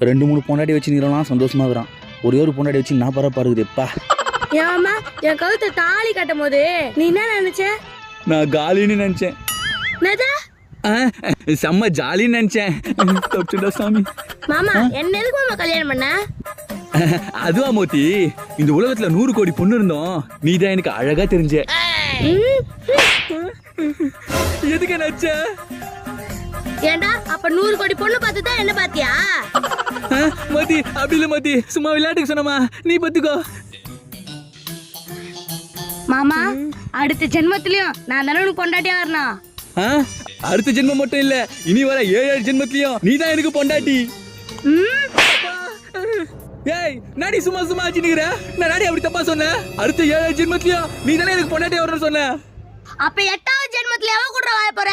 2-3 பொண்டாட்டி வச்சு நீலாம் சந்தோஷமா இருக்கிறான். ஒரே ஒரு பொண்டாட்டி வச்சு நான் பரப்பா இருக்குதுப்பா. ஏமா என் கழுத்தை தாலி கட்டும் போது நீ என்ன நினைச்ச? நான் காலின்னு நினைச்சேன். செம்ம ஜாலின்னு நினைச்சேன். தொட்டுடா சாமி. மாமா என்ன எதுக்கு மாமா கல்யாணம் பண்ண? அதுவா மோத்தி, இந்த உலகத்துல 100 கோடி பொண்ணு இருந்தோம், நீதான் எனக்கு அழகா தெரிஞ்ச. எதுக்கு நச்ச? ஏண்டா அப்ப 100 கோடி பொண்ணு பார்த்துதான் என்ன பாத்தியா? மோத்தி அப்படி இல்ல மோத்தி, சும்மா விளையாட்டுக்கு சொன்னமா, நீ பத்துக்கோ. மாமா அடுத்த ஜென்மத்திலயும் நான் தானே உனக்கு பொண்டாட்டியா வரணும். அடுத்த ஜென்மம் மட்டும் இல்ல, இனி வர 7 ஜென்மத்திலயும் நீதான் எனக்கு பொண்டாட்டி. ஏய் நாடி சும்மா சும்மா ஆச்சுன்னுகிற? நான் நாடி அப்படி தப்பா சொன்னேன்? அடுத்த 7 ஜென்மத்திலயும் நீ தானே எனக்கு பொண்டாட்டி வரணும்னு சொன்ன. அப்ப 8வது ஜென்மத்துல எவ கூட வாழ போற?